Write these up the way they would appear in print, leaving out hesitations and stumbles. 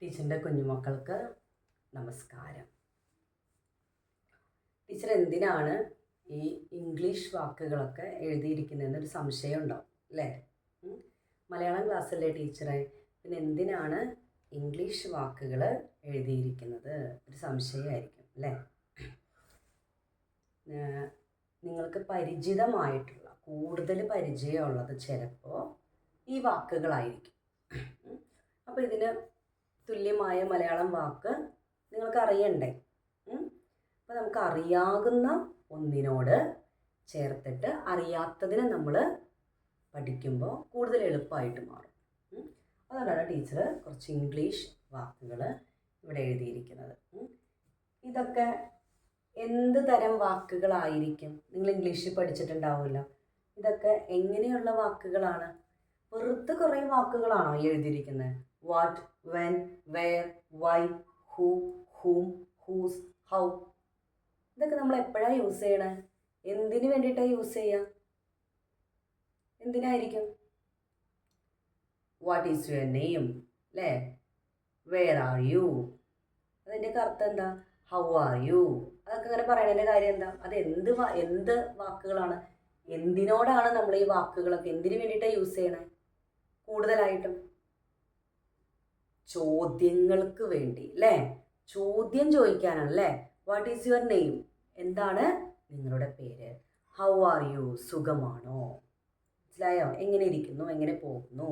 ടീച്ചറിൻ്റെ കുഞ്ഞുമക്കൾക്ക് നമസ്കാരം. ടീച്ചർ എന്തിനാണ് ഈ ഇംഗ്ലീഷ് വാക്കുകളൊക്കെ എഴുതിയിരിക്കുന്നതെന്നൊരു സംശയം ഉണ്ടാവും അല്ലേ? മലയാളം ക്ലാസ്സല്ലേ ടീച്ചറെ, പിന്നെ എന്തിനാണ് ഇംഗ്ലീഷ് വാക്കുകൾ എഴുതിയിരിക്കുന്നത് ഒരു സംശയമായിരിക്കും അല്ലേ? നിങ്ങൾക്ക് പരിചിതമായിട്ടുള്ള കൂടുതൽ പരിചയമുള്ളത് ചിലപ്പോൾ ഈ വാക്കുകളായിരിക്കും. അപ്പോൾ ഇതിന് തുല്യമായ മലയാളം വാക്ക് നിങ്ങൾക്ക് അറിയണ്ടേ? അപ്പോൾ നമുക്ക് അറിയാവുന്ന ഒന്നിനോട് ചേർത്തിട്ട് അറിയാത്തതിനെ നമ്മൾ പഠിക്കുമ്പോൾ കൂടുതൽ എളുപ്പമായിട്ട് മാറും. അതുകൊണ്ടാണ് ടീച്ചർ കുറച്ച് ഇംഗ്ലീഷ് വാക്കുകൾ ഇവിടെ എഴുതിയിരിക്കുന്നത്. ഇതൊക്കെ എന്ത് തരം വാക്കുകളായിരിക്കും? നിങ്ങൾ ഇംഗ്ലീഷിൽ പഠിച്ചിട്ടുണ്ടാവുമല്ലോ. ഇതൊക്കെ എങ്ങനെയുള്ള വാക്കുകളാണ്? വെറുതെ കുറേ വാക്കുകളാണോ എഴുതിയിരിക്കുന്നത്? What, when, where, why, who, whom, whose, how. ഇതൊക്കെ നമ്മൾ എപ്പോഴാണ് യൂസ് ചെയ്യണേ? എന്തിനു വേണ്ടിയിട്ടാണ് യൂസ് ചെയ്യുക? എന്തിനായിരിക്കും? വാട്ട് ഈസ് യുവർ നെയിം അല്ലേ? വെയർ ആർ യു, അതിൻ്റെയൊക്കെ അർത്ഥം എന്താ? How are you. അതൊക്കെ അങ്ങനെ പറയണതിൻ്റെ കാര്യം എന്താ? അത് എന്ത് വാക്കുകളാണ്? എന്തിനോടാണ് നമ്മൾ ഈ വാക്കുകളൊക്കെ എന്തിനു വേണ്ടിയിട്ടാണ് യൂസ് ചെയ്യണേ? കൂടുതലായിട്ടും ചോദ്യങ്ങൾക്ക് വേണ്ടി അല്ലേ? ചോദ്യം ചോദിക്കാനാണ് അല്ലേ? വാട്ട് ഈസ് യുവർ നെയിം, എന്താണ് നിങ്ങളുടെ പേര്? ഹൗ ആർ യു, സുഖമാണോ? മനസ്സിലായോ? എങ്ങനെ ഇരിക്കുന്നു, എങ്ങനെ പോകുന്നു?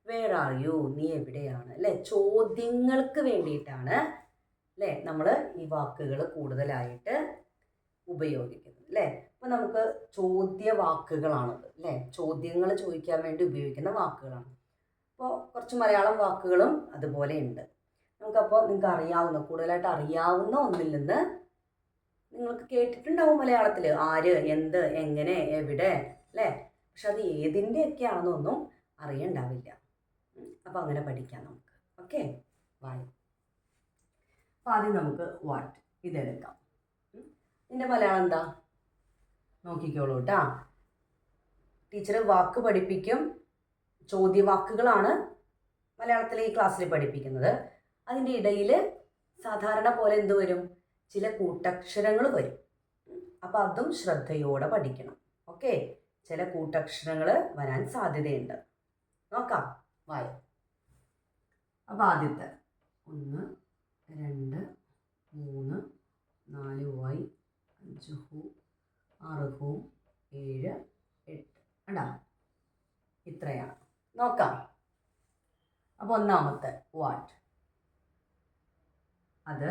വേർ ആർ യു, നീ എവിടെയാണ് അല്ലേ? ചോദ്യങ്ങൾക്ക് വേണ്ടിയിട്ടാണ് അല്ലേ നമ്മൾ ഈ വാക്കുകൾ കൂടുതലായിട്ട് ഉപയോഗിക്കുന്നത് അല്ലേ? അപ്പോൾ നമുക്ക് ചോദ്യവാക്കുകളാണത് അല്ലേ? ചോദ്യങ്ങൾ ചോദിക്കാൻ വേണ്ടി ഉപയോഗിക്കുന്ന വാക്കുകളാണ്. അപ്പോൾ കുറച്ച് മലയാളം വാക്കുകളും അതുപോലെ ഉണ്ട്. നമുക്കപ്പോൾ നിങ്ങൾക്ക് അറിയാവുന്ന കൂടുതലായിട്ട് അറിയാവുന്ന ഒന്നിൽ നിന്ന് നിങ്ങൾക്ക് കേട്ടിട്ടുണ്ടാവും മലയാളത്തിൽ ആര്, എന്ത്, എങ്ങനെ, എവിടെ അല്ലേ? പക്ഷെ അത് ഏതിൻ്റെയൊക്കെയാണെന്നൊന്നും അറിയണ്ടാവില്ല. അപ്പോൾ അങ്ങനെ പഠിക്കാം നമുക്ക്. ഓക്കെ, വായി. അപ്പോൾ ആദ്യം നമുക്ക് വാട്ട് ഇതെടുക്കാം. ഇതിൻ്റെ മലയാളം എന്താ നോക്കിക്കോളൂ കേട്ടോ. ടീച്ചർ വാക്ക് പഠിപ്പിക്കും. ചോദ്യവാക്കുകളാണ് മലയാളത്തിൽ ഈ ക്ലാസ്സിൽ പഠിപ്പിക്കുന്നത്. അതിൻ്റെ ഇടയിൽ സാധാരണ പോലെ എന്ത് വരും? ചില കൂട്ടക്ഷരങ്ങൾ വരും. അപ്പോൾ അതും ശ്രദ്ധയോടെ പഠിക്കണം. ഓക്കെ, ചില കൂട്ടക്ഷരങ്ങൾ വരാൻ സാധ്യതയുണ്ട്. നോക്കാം, വായ. അപ്പോൾ ആദ്യത്തെ 1, 2, 3, 4 വൈ, 5 ഹൂ, 6 ഹൂ, 7, 8 കണ്ടാ? ഇത്രയാണ്. നോക്കാം. അപ്പോൾ ഒന്നാമത്തെ വാട്ട്, അത്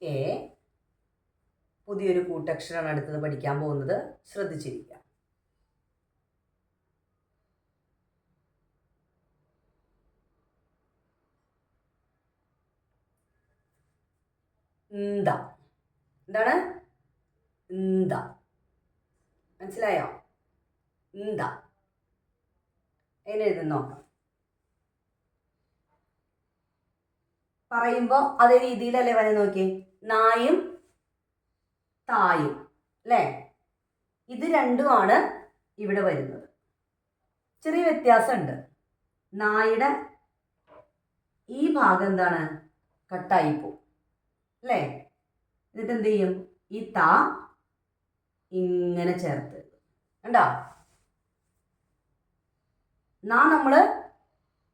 എ. പുതിയൊരു കൂട്ടക്ഷരമാണ് അടുത്തത് പഠിക്കാൻ പോകുന്നത്. ശ്രദ്ധിച്ചിരിക്കുക. എന്താ? എന്താണ്? എന്താ? മനസ്സിലായോ? എന്താ എങ്ങനെ എഴുതുന്ന നോക്കാം. പറയുമ്പോൾ അതേ രീതിയിലല്ലേ വരെ നോക്കി. നായും തായും അല്ലേ? ഇത് രണ്ടുമാണ് ഇവിടെ വരുന്നത്. ചെറിയ വ്യത്യാസമുണ്ട്. നായുടെ ഈ ഭാഗം എന്താണ്? കട്ടായി പോവും അല്ലേ? എന്നിട്ട് എന്ത് ചെയ്യും? ഈ താ ഇങ്ങനെ ചേർത്ത് കണ്ടോ? നാ നമ്മൾ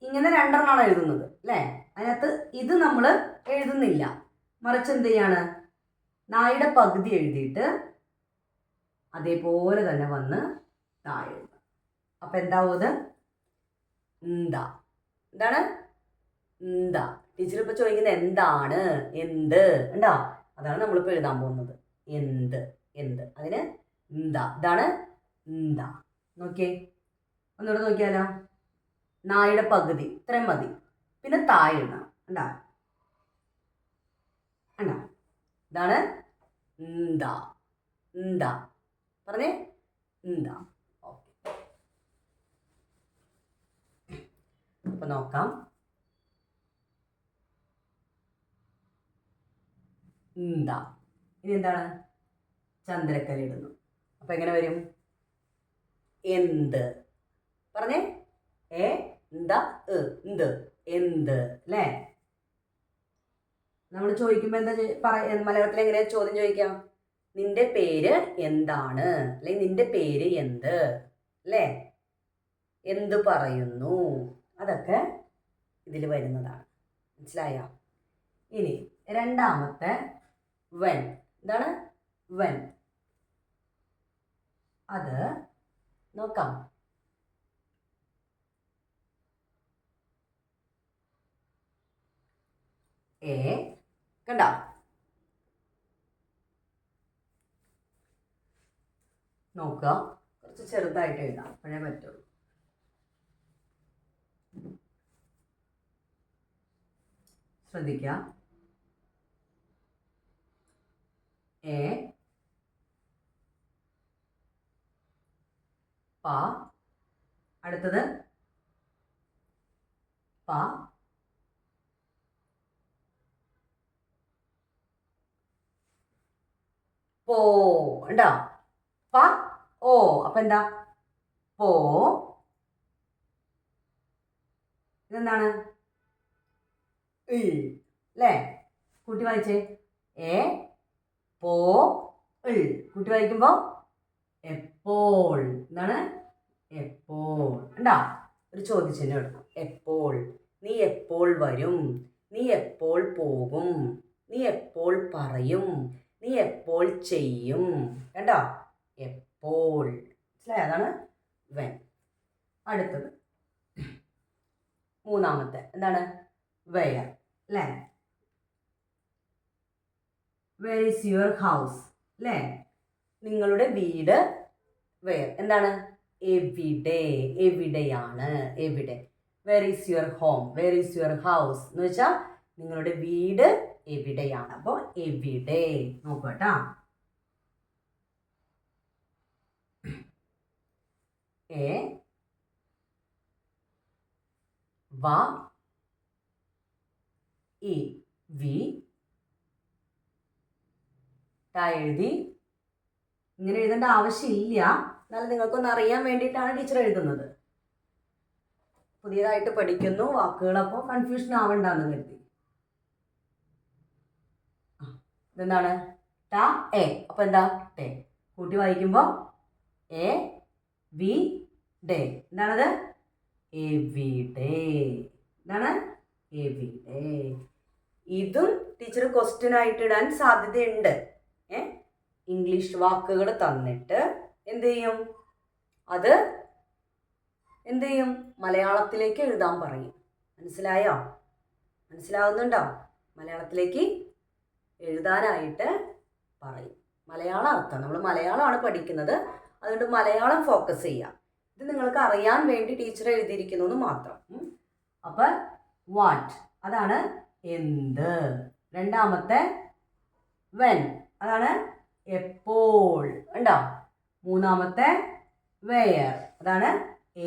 ഇങ്ങനെ രണ്ടെണ്ണമാണ് എഴുതുന്നത് അല്ലേ? അതിനകത്ത് ഇത് നമ്മൾ എഴുതുന്നില്ല. മറിച്ച് എന്ത് ചെയ്യാണ്? നായുടെ പകുതി എഴുതിയിട്ട് അതേപോലെ തന്നെ വന്ന് താഴെ എഴുതാം. അപ്പം എന്താവും അത്? എന്താ. എന്താണ്? എന്താ. ടീച്ചർ ഇപ്പോൾ ചോദിക്കുന്നത് എന്താണ്, എന്ത് ഉണ്ടോ? അതാണ് നമ്മളിപ്പോൾ എഴുതാൻ പോകുന്നത്. എന്ത്, എന്ത്. അതിന് എന്താ. ഇതാണ് എന്താ. നോക്കിയേ, ഒന്നുകൂടെ നോക്കിയാലോ. നായുടെ പകുതി ഇത്രയും മതി. പിന്നെ താഴെ എഴുതാം. ഉണ്ടാ ഉണ്ടാ. ഇതാണ് എന്താ. എന്താ പറഞ്ഞേ? എന്താ. ഓക്കെ, അപ്പൊ നോക്കാം. എന്താ. ഇനി എന്താണ്? ചന്ദ്രക്കല ഇടുന്നു. അപ്പം എങ്ങനെ വരും? എന്ത്. പറഞ്ഞേ, എന്ത്, എന്ത് അല്ലേ? നമ്മൾ ചോദിക്കുമ്പോൾ എന്താ മലയാളത്തിൽ എങ്ങനെയാ ചോദ്യം ചോദിക്കാം? നിന്റെ പേര് എന്താണ്, അല്ലെങ്കിൽ നിന്റെ പേര് എന്ത് അല്ലേ? എന്ത് പറയുന്നു, അതൊക്കെ ഇതിൽ വരുന്നതാണ്. മനസ്സിലായോ? ഇനി രണ്ടാമത്തെ വെൻ. എന്താണ് വെൻ? അത് നോക്കാം. കണ്ട, നോക്കുക, കുറച്ച് ചെറുതായിട്ട് എഴുതാം, അപ്പോഴേ പറ്റുള്ളൂ. ശ്രദ്ധിക്കുക. പ, അടുത്തത് പ, പോ. ഉണ്ടോ? പ ഓ. അപ്പൊ എന്താ? പോ. ഇതെന്താണ്? അല്ലേ? കൂട്ടി വായിച്ചേ. പോ കൂട്ടി വായിക്കുമ്പോ എപ്പോൾ. എന്താണ്? എപ്പോൾ. ഉണ്ടോ? ഒരു ചോദ്യചിഹ്നം എടുക്കും. എപ്പോൾ. നീ എപ്പോൾ വരും? നീ എപ്പോൾ പോകും? നീ എപ്പോൾ പറയും? നീ എപ്പോൾ ചെയ്യും? കണ്ടോ? എപ്പോൾ. മനസ്സിലായോ? അതാണ് വെൻ. അടുത്തത് മൂന്നാമത്തെ എന്താണ്? വെയർ അല്ലേ? വെയർ ഈസ് യുവർ ഹൗസ് അല്ലേ? നിങ്ങളുടെ വീട് വെയർ. എന്താണ്? എവിടെ. എവിടെയാണ്, എവിടെ. Where is your home, where is your house എന്ന് വെച്ചാൽ നിങ്ങളുടെ വീട് എവിടെയാണ്. അപ്പോൾ എവിടെ. നോക്കട്ടാ. വ ഇ വി എഴുതി. ഇങ്ങനെ എഴുതേണ്ട ആവശ്യമില്ല, എന്നാലും നിങ്ങൾക്കൊന്ന് അറിയാൻ വേണ്ടിയിട്ടാണ് ടീച്ചർ എഴുതുന്നത്. പുതിയതായിട്ട് പഠിക്കുന്നു വാക്കുകളപ്പോൾ കൺഫ്യൂഷൻ ആവണ്ടെന്ന് കരുതി. ഇതെന്താണ്? ട എ. അപ്പൊ എന്താ? ടേ. കൂട്ടി വായിക്കുമ്പോൾ എവിടെ. എന്താണത്? എവിടെ. എന്താണ്? എവിടെ. ഇതും ടീച്ചർ ക്വസ്റ്റ്യൻ ആയിട്ട് ഇടാൻ സാധ്യതയുണ്ട്. ഇംഗ്ലീഷ് വാക്കുകൾ തന്നിട്ട് എന്ത് ചെയ്യും? അത് എന്ത് ചെയ്യും? മലയാളത്തിലേക്ക് എഴുതാൻ പറയും. മനസ്സിലായോ? മനസ്സിലാവുന്നുണ്ടോ? മലയാളത്തിലേക്ക് എഴുതാനായിട്ട് പറയും. മലയാള അർത്ഥം. നമ്മൾ മലയാളമാണ് പഠിക്കുന്നത്, അതുകൊണ്ട് മലയാളം ഫോക്കസ് ചെയ്യുക. ഇത് നിങ്ങൾക്ക് അറിയാൻ വേണ്ടി ടീച്ചർ എഴുതിയിരിക്കുന്നു എന്ന് മാത്രം. അപ്പം വാട്ട് അതാണ് എന്ത്. രണ്ടാമത്തെ വെൻ അതാണ് എപ്പോൾ. ഉണ്ടോ? മൂന്നാമത്തെ വെയർ അതാണ്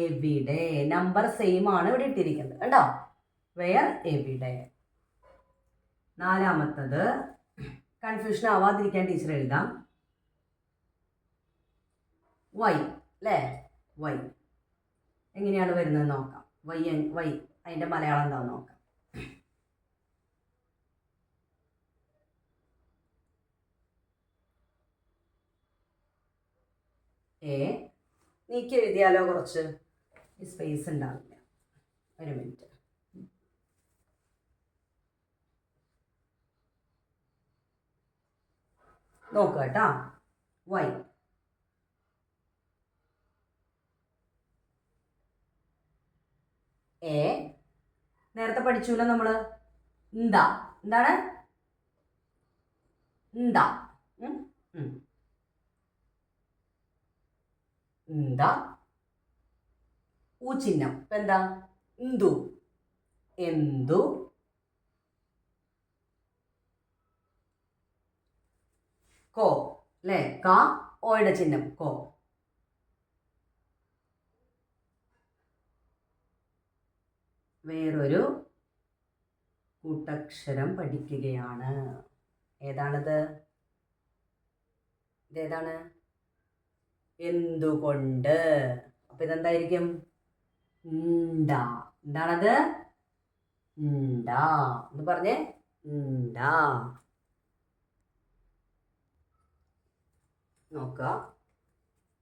എവിടെ. നമ്പർ സെയിം ആണ് ഇവിടെ ഇട്ടിരിക്കുന്നത്. കണ്ടോ? വെയർ, എവിടെ. നാലാമത്തത് കൺഫ്യൂഷൻ ആവാതിരിക്കാൻ ടീച്ചർ എഴുതാം. വൈ അല്ലേ? വൈ എങ്ങനെയാണ് വരുന്നത് നോക്കാം. വൈ അതിൻ്റെ മലയാളം എന്താണെന്ന് നോക്കാം. നീക്കി എഴുതിയാലോ? കുറച്ച് സ്പേസ് ഉണ്ടാവില്ല. ഒരു മിനിറ്റ്. നോക്കുക കേട്ടോ. വൈ നേരത്തെ പഠിച്ചൂല്ലോ നമ്മള്. എന്താ? എന്താണ്? എന്താ? എന്താ? ഊ ചിഹ്നം. ഇപ്പൊ എന്താ? എന്തു. എന്തു. കോ അല്ലേ? ക ഓയുടെ ചിഹ്നം. കോ. വേറൊരു കൂട്ടക്ഷരം പഠിക്കുകയാണ്. ഏതാണത്? ഇതേതാണ്? എന്തുകൊണ്ട്. അപ്പം ഇതെന്തായിരിക്കും? ണ്ട. എന്താണത്? ണ്ട എന്ന് പറഞ്ഞേ. ണ്ട. നോക്ക.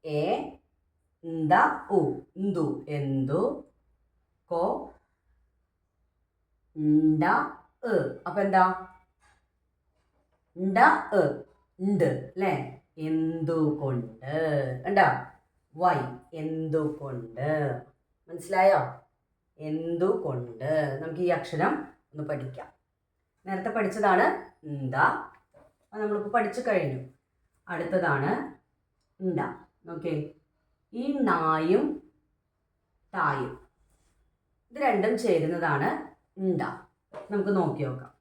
എ ന്ത ഉ എന്തു എന്തു കൊ ണ്ട അപ്പൊ എന്താ? ണ്ട ഉണ്ട് അല്ലേ? എന്തുകൊണ്ട്. കണ്ടോ? വൈ എന്തുകൊണ്ട്. മനസ്സിലായോ? എന്തുകൊണ്ട്. നമുക്ക് ഈ അക്ഷരം ഒന്ന് പഠിക്കാം. നേരത്തെ പഠിച്ചതാണ് എന്താ, നമ്മളിപ്പോൾ പഠിച്ചു കഴിഞ്ഞു. അടുത്തതാണ് ണ്ട. നോക്കേ, ഈ നായും ടായും ഇത് രണ്ടും ചേരുന്നതാണ് ണ്ട. നമുക്ക് നോക്കി നോക്കാം.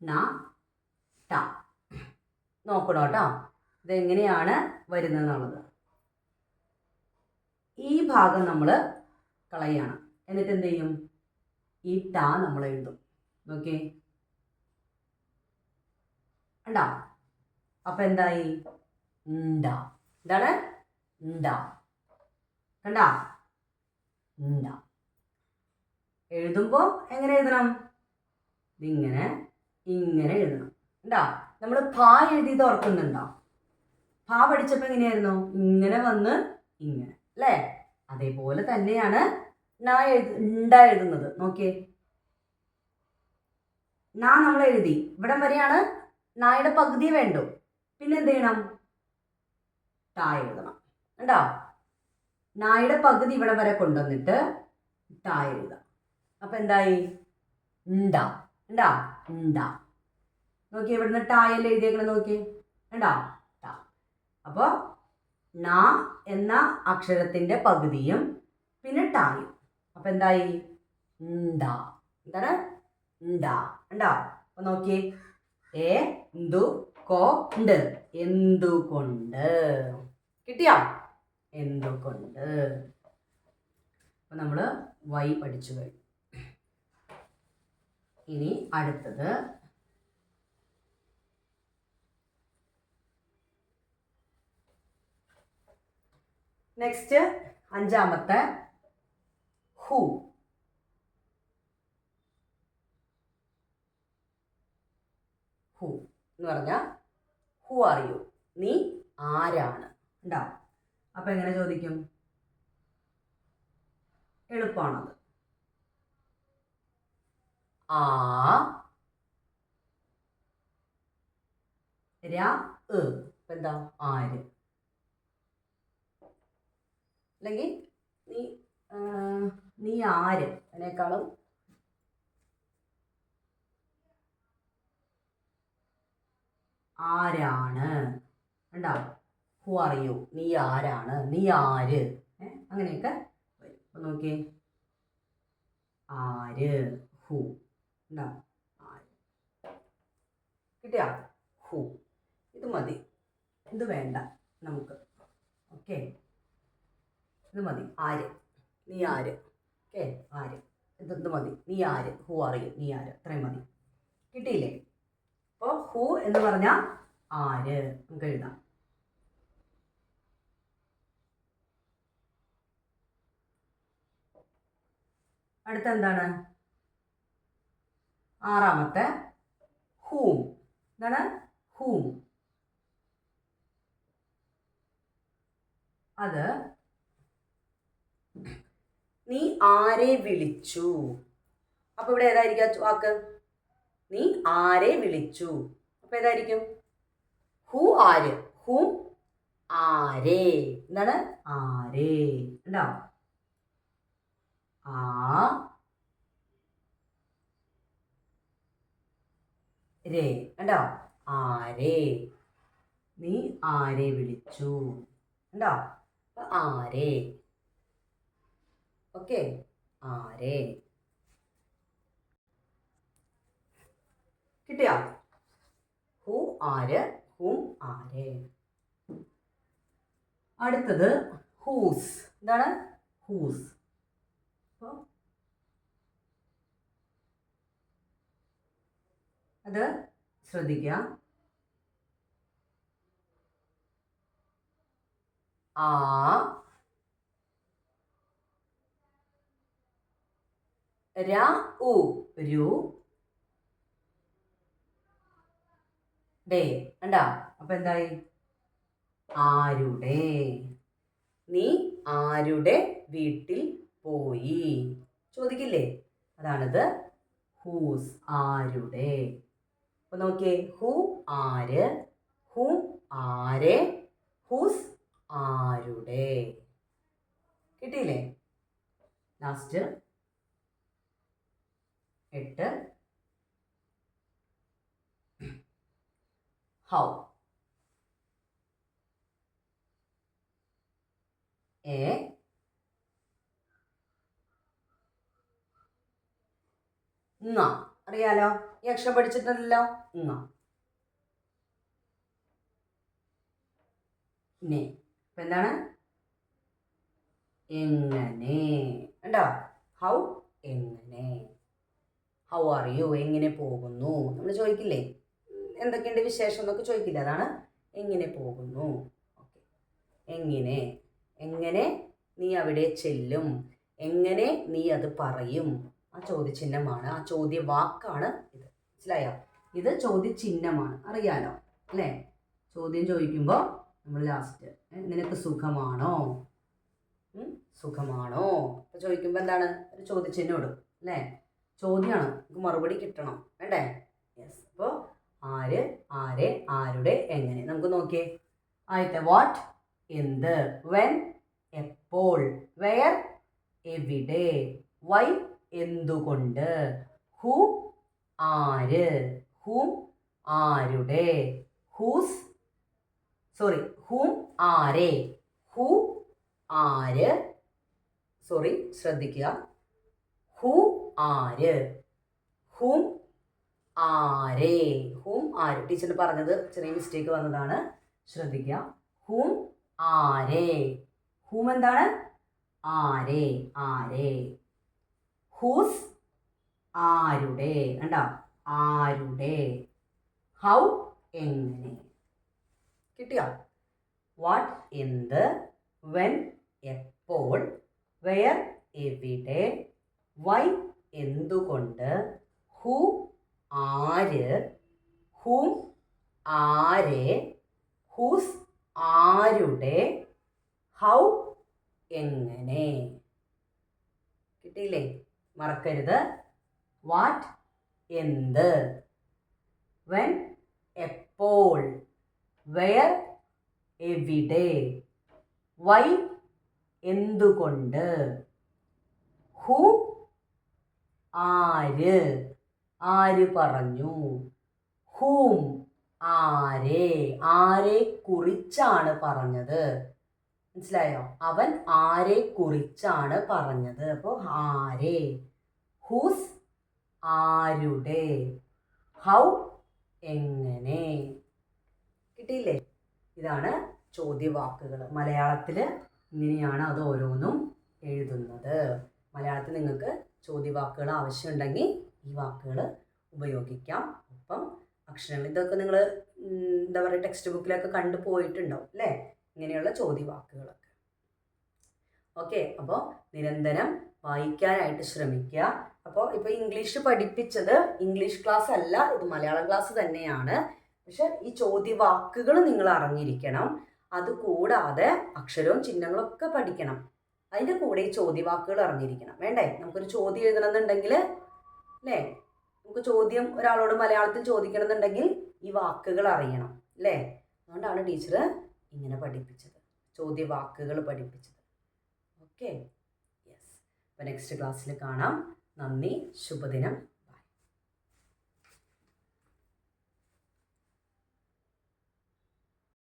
ന ട. നോക്കണം കേട്ടോ, ഇതെങ്ങനെയാണ് വരുന്നത് എന്നുള്ളത്. ഈ ഭാഗം നമ്മൾ കളയാണ്. എന്നിട്ട് എന്ത് ചെയ്യും? ഈ ട നമ്മൾ എഴുതും. നോക്കേ, ഉണ്ടോ? അപ്പൊ എന്തായി? ണ്ട. എന്താണ്? ണ്ട. കണ്ട? ണ്ട. എഴുതുമ്പോൾ എങ്ങനെ എഴുതണം? ഇതിങ്ങനെ ഇങ്ങനെ എഴുതണം. ഉണ്ടാ? നമ്മൾ ഭ എഴുതിയത് ഓർക്കുന്നുണ്ടോ? ഭ പഠിച്ചപ്പോൾ എങ്ങനെയായിരുന്നു? ഇങ്ങനെ വന്ന് ഇങ്ങനെ അല്ലേ? അതേപോലെ തന്നെയാണ് ണ്ട എഴുതുന്നത്. നോക്കിയേ, നമ്മൾ എഴുതി ഇവിടം വരെയാണ്. നായുടെ പകുതി വേണ്ടു. പിന്നെ എന്ത് ചെയ്യണം? ട എഴുതണം. കണ്ടോ? നായുടെ പകുതി ഇവിടെ വരെ കൊണ്ടുവന്നിട്ട് ട എഴുതാം. അപ്പൊ എന്തായി? ണ്ട. ഉണ്ടാ? ണ്ട. നോക്കി, ഇവിടുന്ന് ടായല്ലേ എഴുതിയേക്കണം. നോക്കി, കണ്ടോ? ട. അപ്പോൾ ന എന്ന അക്ഷരത്തിന്റെ പകുതിയും പിന്നെ ടായും. അപ്പൊ എന്തായി? ണ്ട. എന്താണ്? ണ്ട. ഉണ്ടോ? അപ്പൊ നോക്കിയേ, എന്തു കൊണ്ട്. എന്തുകൊണ്ട്. കിട്ടിയോ? എന്തുകൊണ്ട്. അപ്പൊ നമ്മള് വൈ പഠിച്ചു കഴിഞ്ഞു. ഇനി അടുത്തത് നെക്സ്റ്റ് അഞ്ചാമത്തെ ഹു. ഹു എന്ന് പറഞ്ഞാൽ ഹു ആർ യു, നീ ആരാണ്. ഉണ്ടാവും. അപ്പൊ എങ്ങനെ ചോദിക്കും? എളുപ്പമാണത്. ആ എന്താ? ആര്. അല്ലെങ്കിൽ നീ ആര് അതിനേക്കാളും ആരാണ്. ഉണ്ടാവും. ഹു ആർ യു, നീ ആരാണ്, നീ ആര്, അങ്ങനെയൊക്കെ വരും. അപ്പൊ നോക്കിയേ, ആര്. ഹു. ഉണ്ടാവും. ആര്. കിട്ടിയാ? ഹു. ഇത് മതി, ഇത് വേണ്ട നമുക്ക്. ഓക്കെ, ഇത് മതി. ആര്, നീ ആര്. ഓക്കെ, ആര്. ഇത് മതി. നീ ആര്. ഹു ആർ യു, നീ ആര്. അത്രയും മതി. കിട്ടിയില്ലേ? അപ്പോൾ ഹു എന്ന് പറഞ്ഞാൽ ആര് നമുക്ക് എഴുതാം. അടുത്ത എന്താണ്? ആറാമത്തെ ഹൂം. എന്താണ്? ഹൂം. അത് നീ ആരെ വിളിച്ചു. അപ്പൊ ഇവിടെ ഏതായിരിക്കും വാക്ക്? നീ ആരെ വിളിച്ചു. അപ്പൊ ഏതായിരിക്കും? ഹു ആര്. ഹു ആരെ. എന്താണ്? ആരെ. ഉണ്ടോ? ആ രേ. ഉണ്ടോ? ആരെ. നീ ആരെ വിളിച്ചു. ഉണ്ടോ? അപ്പൊ ആരെ. ഓക്കെ, ആരെ. കിട്ടിയോ? ഹു ആര്, ഹും ആരെ. അടുത്തത് ഹൂസ്. എന്താണ്? ഹൂസ്. അപ്പോൾ അത് ശ്രദ്ധിക്കുക. ആ ര ഉ രു ഡേ കണ്ടാ. അപ്പൊ എന്തായി? ആരുടെ. നീ ആരുടെ വീട്ടിൽ പോയി ചോദിക്കില്ലേ? അതാണിത്. ഹൂസ് ആരുടെ. അപ്പൊ നോക്കിയേ, ഹു ആര്, ഹു ആരെ, ഹൂസ് ആരുടെ. കിട്ടിയില്ലേ? Last 8 how. എ ങ അറിയാലോ, ഈ അക്ഷരം പഠിച്ചിട്ടുണ്ടല്ലോ. ങ നെ. അപ്പൊ എന്താണ്? എങ്ങനെ. കണ്ടോ? ഹൗ എങ്ങനെ. ഹൗ ആർ യു എങ്ങനെ പോകുന്നു നമ്മൾ ചോദിക്കില്ലേ? എന്തൊക്കെയുണ്ട് വിശേഷം എന്നൊക്കെ ചോദിക്കില്ല. അതാണ് എങ്ങനെ പോകുന്നു. ഓക്കെ. എങ്ങനെ. എങ്ങനെ നീ അവിടെ ചെല്ലും, എങ്ങനെ നീ അത് പറയും. ആ ചോദ്യചിഹ്നമാണ്, ആ ചോദ്യ വാക്കാണ് ഇത്. മനസ്സിലായോ? ഇത് ചോദ്യചിഹ്നമാണ്, അറിയാലോ അല്ലേ? ചോദ്യം ചോദിക്കുമ്പോൾ നമ്മൾ ലാസ്റ്റ് നിനക്ക് സുഖമാണോ, സുഖമാണോ അപ്പോൾ ചോദിക്കുമ്പോൾ എന്താണ്? ഒരു ചോദ്യചിഹ്നം ഇടും അല്ലേ? ചോദ്യമാണ്, നമുക്ക് മറുപടി കിട്ടണം വേണ്ടേ? യെസ്. അപ്പോൾ ആര്, ആരെ, ആരുടെ, എങ്ങനെ. നമുക്ക് നോക്കിയേ. ആദ്യത്തെ വാട്ട് എന്ത്, വെൻ എപ്പോൾ, വെയർ എവിടെ, വൈ എന്തുകൊണ്ട്, ഹു ആര്, ഹൂം ആരുടെ, ഹൂസ് ഹൂം ആരെ, ഹു ആര്, ശ്രദ്ധിക്കുക, ഹു ആര്, ഹൂം ആരെ, ഹൂം ആര്. ടീച്ചർ പറഞ്ഞത് ചെറിയ മിസ്റ്റേക്ക് വന്നതാണ്, ശ്രദ്ധിക്കുക. ഹൂം ആരെ. ഹൂം എന്താണ്? ആരെ, ആരെ. ഹൂസ് ആരുടെ. കണ്ടോ? ആരുടെ. ഹൗ എങ്ങനെ. കിട്ടിയോ? വാട്ട് എന്ത്, വെൻ എപ്പോൾ, വെയർ എവിടെ, വൈ എന്തുകൊണ്ട്, ഹു ആര്, ഹൂം ആരെ, ഹൂസ് ആരുടെ, ഹൗ എങ്ങനെ. കിട്ടിയില്ലേ? മറക്കരുത്. വാട്ട് എന്ത്, വെൻ എപ്പോൾ, വെയർ എവിടെ, വൈ എന്തുകൊണ്ട്, ഹു ആര്, ആര് പറഞ്ഞു, ഹൂം ആരെ, ആരെ കുറിച്ചാണ് പറഞ്ഞത്. മനസ്സിലായോ? അവൻ ആരെ കുറിച്ചാണ് പറഞ്ഞത്. അപ്പോൾ ആരെ. ഹൂസ് ആരുടെ, ഹൗ എങ്ങനെ. കിട്ടിയില്ലേ? ഇതാണ് ചോദ്യവാക്കുകൾ. മലയാളത്തിൽ ഇങ്ങനെയാണ് അത് ഓരോന്നും എഴുതുന്നത്. മലയാളത്തിൽ നിങ്ങൾക്ക് ചോദ്യവാക്കുകൾ ആവശ്യമുണ്ടെങ്കിൽ ഈ വാക്കുകൾ ഉപയോഗിക്കാം. ഒപ്പം അക്ഷരങ്ങൾ ഇതൊക്കെ നിങ്ങൾ എന്താ പറയുക, ടെക്സ്റ്റ് ബുക്കിലൊക്കെ കണ്ടു പോയിട്ടുണ്ടാവും അല്ലേ? ഇങ്ങനെയുള്ള ചോദ്യവാക്കുകളൊക്കെ. ഓക്കെ. അപ്പോൾ നിരന്തരം വായിക്കാനായിട്ട് ശ്രമിക്കുക. അപ്പോൾ ഇപ്പോൾ ഇംഗ്ലീഷ് പഠിപ്പിച്ചത് ഇംഗ്ലീഷ് ക്ലാസ് അല്ല, ഇത് മലയാളം ക്ലാസ് തന്നെയാണ്. പക്ഷെ ഈ ചോദ്യവാക്കുകൾ നിങ്ങൾ അറിഞ്ഞിരിക്കണം. അതുകൂടാതെ അക്ഷരവും ചിഹ്നങ്ങളൊക്കെ പഠിക്കണം. അതിൻ്റെ കൂടെ ഈ ചോദ്യവാക്കുകൾ അറിഞ്ഞിരിക്കണം. വേണ്ടേ? നമുക്കൊരു ചോദ്യം എഴുതണമെന്നുണ്ടെങ്കിൽ അല്ലേ, നമുക്ക് ചോദ്യം ഒരാളോട് മലയാളത്തിൽ ചോദിക്കണമെന്നുണ്ടെങ്കിൽ ഈ വാക്കുകൾ അറിയണം അല്ലേ? അതുകൊണ്ടാണ് ടീച്ചർ ഇങ്ങനെ പഠിപ്പിച്ചത്, ചോദ്യവാക്കുകൾ പഠിപ്പിച്ചത്. ഓക്കെ. യെസ്. അപ്പോൾ നെക്സ്റ്റ് ക്ലാസ്സിൽ കാണാം. നന്ദി. ശുഭദിനം.